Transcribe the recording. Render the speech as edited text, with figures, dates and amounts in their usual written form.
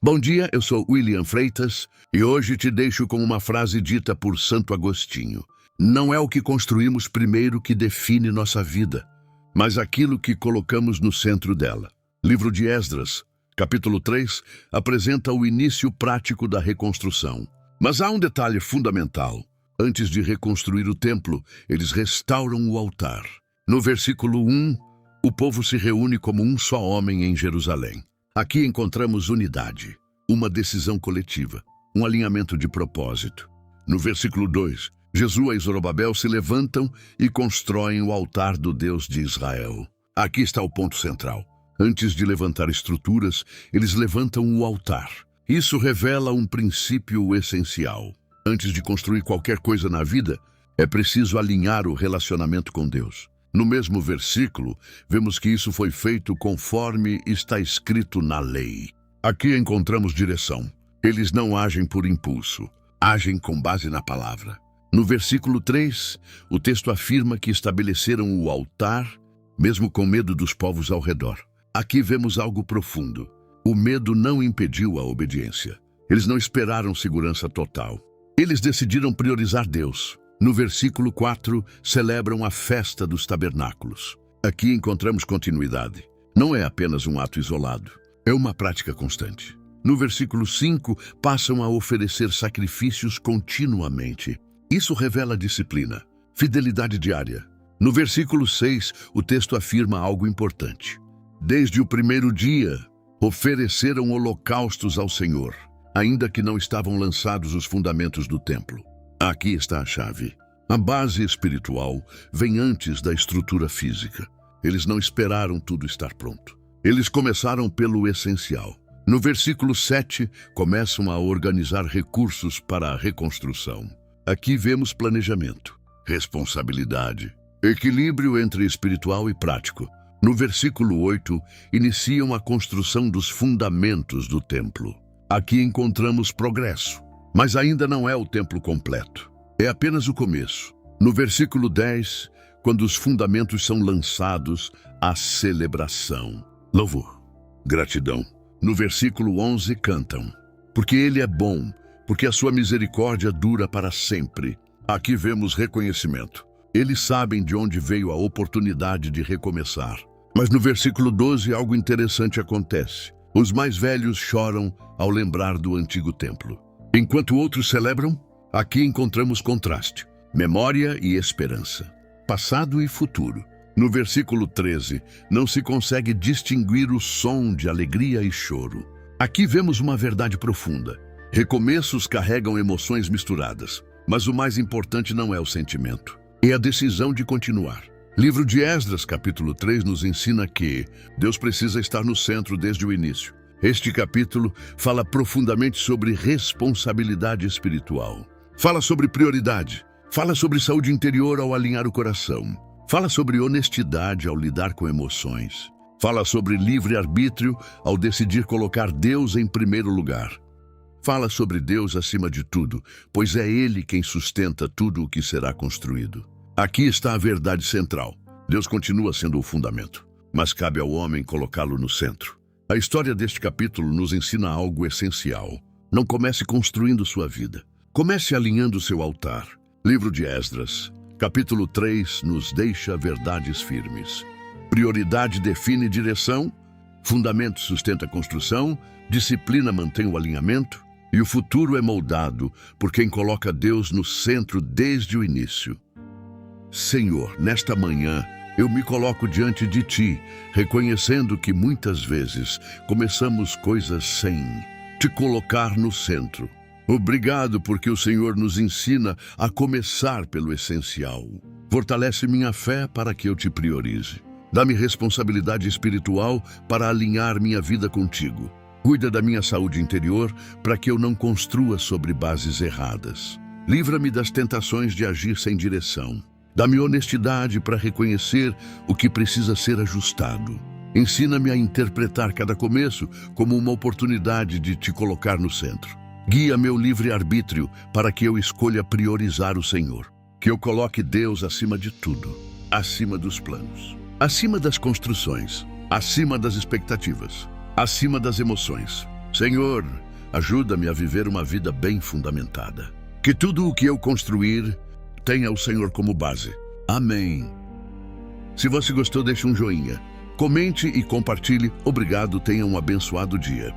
Bom dia, eu sou William Freitas e hoje te deixo com uma frase dita por Santo Agostinho. Não é o que construímos primeiro que define nossa vida, mas aquilo que colocamos no centro dela. Livro de Esdras, capítulo 3, apresenta o início prático da reconstrução. Mas há um detalhe fundamental. Antes de reconstruir o templo, eles restauram o altar. No versículo 1, o povo se reúne como um só homem em Jerusalém. Aqui encontramos unidade, uma decisão coletiva, um alinhamento de propósito. No versículo 2, Jesua e Zorobabel se levantam e constroem o altar do Deus de Israel. Aqui está o ponto central. Antes de levantar estruturas, eles levantam o altar. Isso revela um princípio essencial. Antes de construir qualquer coisa na vida, é preciso alinhar o relacionamento com Deus. No mesmo versículo, vemos que isso foi feito conforme está escrito na lei. Aqui encontramos direção. Eles não agem por impulso, agem com base na palavra. No versículo 3, o texto afirma que estabeleceram o altar, mesmo com medo dos povos ao redor. Aqui vemos algo profundo. O medo não impediu a obediência. Eles não esperaram segurança total. Eles decidiram priorizar Deus. No versículo 4, celebram a festa dos tabernáculos. Aqui encontramos continuidade. Não é apenas um ato isolado, é uma prática constante. No versículo 5, passam a oferecer sacrifícios continuamente. Isso revela disciplina, fidelidade diária. No versículo 6, o texto afirma algo importante. Desde o primeiro dia, ofereceram holocaustos ao Senhor, ainda que não estavam lançados os fundamentos do templo. Aqui está a chave. A base espiritual vem antes da estrutura física. Eles não esperaram tudo estar pronto. Eles começaram pelo essencial. No versículo 7, começam a organizar recursos para a reconstrução. Aqui vemos planejamento, responsabilidade, equilíbrio entre espiritual e prático. No versículo 8, iniciam a construção dos fundamentos do templo. Aqui encontramos progresso. Mas ainda não é o templo completo. É apenas o começo. No versículo 10, quando os fundamentos são lançados, há celebração, louvor, gratidão. No versículo 11, cantam. Porque Ele é bom, porque a sua misericórdia dura para sempre. Aqui vemos reconhecimento. Eles sabem de onde veio a oportunidade de recomeçar. Mas no versículo 12, algo interessante acontece. Os mais velhos choram ao lembrar do antigo templo. Enquanto outros celebram, aqui encontramos contraste, memória e esperança, passado e futuro. No versículo 13, não se consegue distinguir o som de alegria e choro. Aqui vemos uma verdade profunda. Recomeços carregam emoções misturadas, mas o mais importante não é o sentimento, é a decisão de continuar. Livro de Esdras, capítulo 3, nos ensina que Deus precisa estar no centro desde o início. Este capítulo fala profundamente sobre responsabilidade espiritual. Fala sobre prioridade. Fala sobre saúde interior ao alinhar o coração. Fala sobre honestidade ao lidar com emoções. Fala sobre livre-arbítrio ao decidir colocar Deus em primeiro lugar. Fala sobre Deus acima de tudo, pois é Ele quem sustenta tudo o que será construído. Aqui está a verdade central. Deus continua sendo o fundamento, mas cabe ao homem colocá-lo no centro. A história deste capítulo nos ensina algo essencial. Não comece construindo sua vida. Comece alinhando seu altar. Livro de Esdras, capítulo 3, nos deixa verdades firmes. Prioridade define direção, fundamento sustenta a construção, disciplina mantém o alinhamento e o futuro é moldado por quem coloca Deus no centro desde o início. Senhor, nesta manhã, eu me coloco diante de Ti, reconhecendo que muitas vezes começamos coisas sem Te colocar no centro. Obrigado porque o Senhor nos ensina a começar pelo essencial. Fortalece minha fé para que eu Te priorize. Dá-me responsabilidade espiritual para alinhar minha vida contigo. Cuida da minha saúde interior para que eu não construa sobre bases erradas. Livra-me das tentações de agir sem direção. Dá-me honestidade para reconhecer o que precisa ser ajustado. Ensina-me a interpretar cada começo como uma oportunidade de Te colocar no centro. Guia meu livre-arbítrio para que eu escolha priorizar o Senhor. Que eu coloque Deus acima de tudo, acima dos planos, acima das construções, acima das expectativas, acima das emoções. Senhor, ajuda-me a viver uma vida bem fundamentada. Que tudo o que eu construir tenha o Senhor como base. Amém. Se você gostou, deixe um joinha. Comente e compartilhe. Obrigado, tenha um abençoado dia.